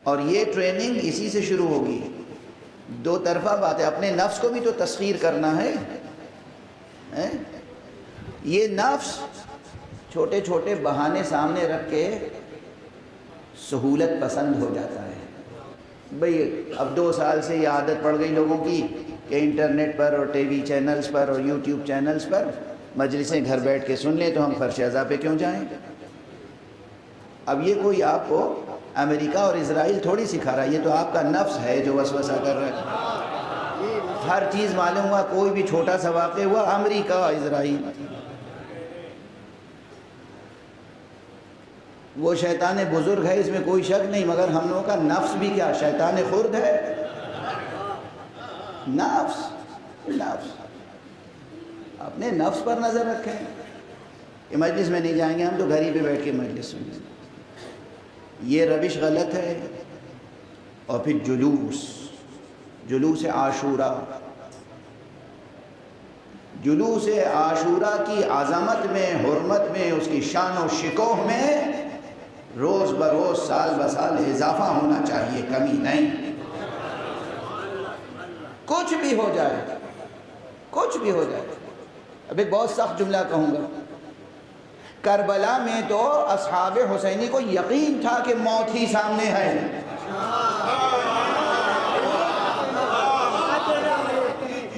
اور یہ ٹریننگ اسی سے شروع ہوگی. دو طرفہ بات ہے. اپنے نفس کو بھی تو تسخیر کرنا ہے. یہ نفس چھوٹے چھوٹے بہانے سامنے رکھ کے سہولت پسند ہو جاتا ہے. بھئی اب 2 سال سے یہ عادت پڑ گئی لوگوں کی کہ انٹرنیٹ پر اور ٹی وی چینلز پر اور یوٹیوب چینلز پر مجلسیں گھر بیٹھ کے سن لیں تو ہم فرش ازا پہ کیوں جائیں. اب یہ کوئی آپ کو امریکہ اور اسرائیل تھوڑی سکھا رہا ہے، یہ تو آپ کا نفس ہے جو وسوسہ کر رہا ہے. ہر چیز معلوم ہوا، کوئی بھی چھوٹا سا واقع ہوا امریکہ اسرائیل. وہ شیطان بزرگ ہے، اس میں کوئی شک نہیں، مگر ہم لوگوں کا نفس بھی کیا شیطان خرد ہے. نفس اپنے نفس پر نظر رکھیں. کہ مجلس میں نہیں جائیں گے ہم تو گھر ہی پہ بیٹھ کے مجلس سنیں گے. یہ روش غلط ہے. اور پھر جلوس عاشورہ کی عظمت میں، حرمت میں، اس کی شان و شکوہ میں روز بروز سال بسال اضافہ ہونا چاہیے، کمی نہیں. کچھ بھی ہو جائے. اب ایک بہت سخت جملہ کہوں گا. کربلا میں تو اصحاب حسینی کو یقین تھا کہ موت ہی سامنے ہے.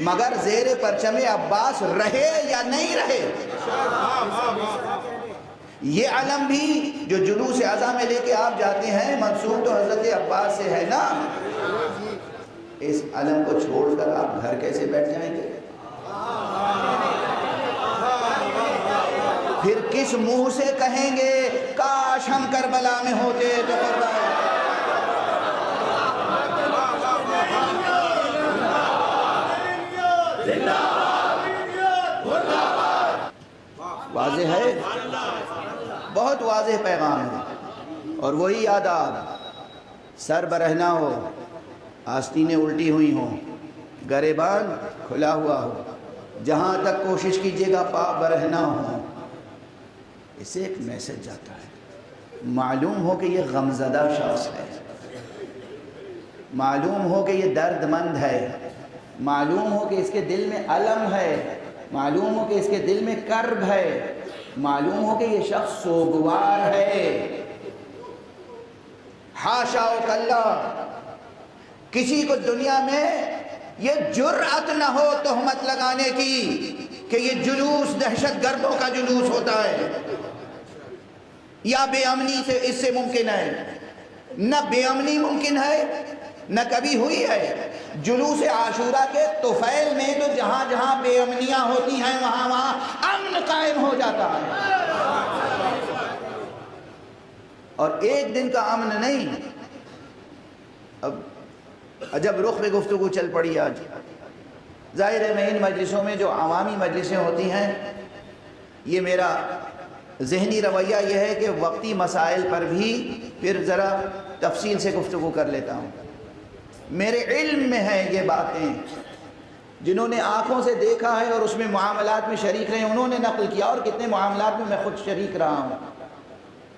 مگر زیر پرچم عباس رہے یا نہیں رہے، یہ علم بھی جو جلوس اعضاء میں لے کے آپ جاتے ہیں منسوب تو حضرت عباس سے ہے نا. اس علم کو چھوڑ کر آپ گھر کیسے بیٹھ جائیں گے؟ پھر کس منہ سے کہیں گے کاش ہم کربلا میں ہوتے تو واضح ہے، بہت واضح پیغام ہے. اور وہی آداب، سر برہنہ ہو، آستینیں الٹی ہوئی ہوں، گریبان کھلا ہوا ہو، جہاں تک کوشش کیجیے گا پا برہنہ ہو. اس سے ایک میسج جاتا ہے، معلوم ہو کہ یہ غمزدہ شخص ہے، معلوم ہو کہ یہ درد مند ہے، معلوم ہو کہ اس کے دل میں الم ہے، معلوم ہو کہ اس کے دل میں کرب ہے، معلوم ہو کہ یہ شخص سوگوار ہے. حاشا و کلا کسی کو دنیا میں یہ جرأت نہ ہو تہمت لگانے کی کہ یہ جلوس دہشت گردوں کا جلوس ہوتا ہے یا بے امنی سے اس سے ممکن ہے. نہ بے امنی ممکن ہے، نہ کبھی ہوئی ہے. جلوس عاشورہ کے طفیل میں تو جہاں جہاں بے امنیاں ہوتی ہیں وہاں وہاں امن قائم ہو جاتا ہے. اور ایک دن کا امن نہیں. اب عجب رخ میں گفتگو چل پڑی آج. ظاہر ہے میں ان مجلسوں میں جو عوامی مجلسیں ہوتی ہیں، یہ میرا ذہنی رویہ یہ ہے کہ وقتی مسائل پر بھی پھر ذرا تفصیل سے گفتگو کر لیتا ہوں. میرے علم میں ہیں یہ باتیں، جنہوں نے آنکھوں سے دیکھا ہے اور اس میں معاملات میں شریک رہے انہوں نے نقل کیا. اور کتنے معاملات میں میں خود شریک رہا ہوں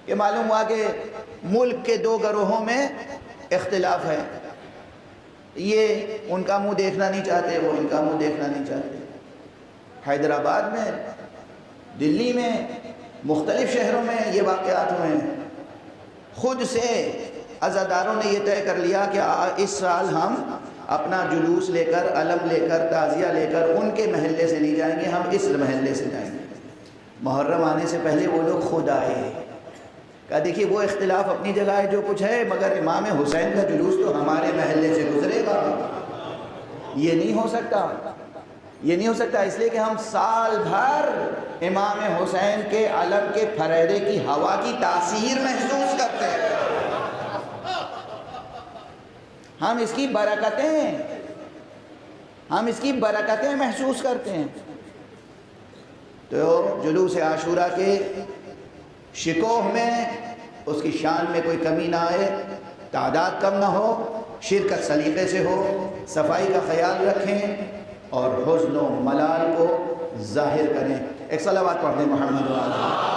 کہ معلوم ہوا کہ ملک کے 2 گروہوں میں اختلاف ہے. یہ ان کا منہ دیکھنا نہیں چاہتے، وہ ان کا منہ دیکھنا نہیں چاہتے. حیدرآباد میں، دلی میں، مختلف شہروں میں یہ واقعات ہوئے ہیں. خود سے عزاداروں نے یہ طے کر لیا کہ اس سال ہم اپنا جلوس لے کر، علم لے کر، تعزیہ لے کر ان کے محلے سے نہیں جائیں گے، ہم اس محلے سے جائیں گے. محرم آنے سے پہلے وہ لوگ خود آئے. کہا دیکھیے وہ اختلاف اپنی جگہ ہے جو کچھ ہے، مگر امام حسین کا جلوس تو ہمارے محلے سے گزرے گا. یہ نہیں ہو سکتا، یہ نہیں ہو سکتا. اس لیے کہ ہم سال بھر امام حسین کے علم کے پھریرے کی ہوا کی تاثیر محسوس کرتے ہیں. ہم اس کی برکتیں محسوس کرتے ہیں. تو جلوس عاشورہ کے شکوہ میں اس کی شان میں کوئی کمی نہ آئے، تعداد کم نہ ہو، شرکت سلیقے سے ہو، صفائی کا خیال رکھیں اور حزن و ملال کو ظاہر کریں. ایک صلوات پڑھ دیں محمد و آلہ.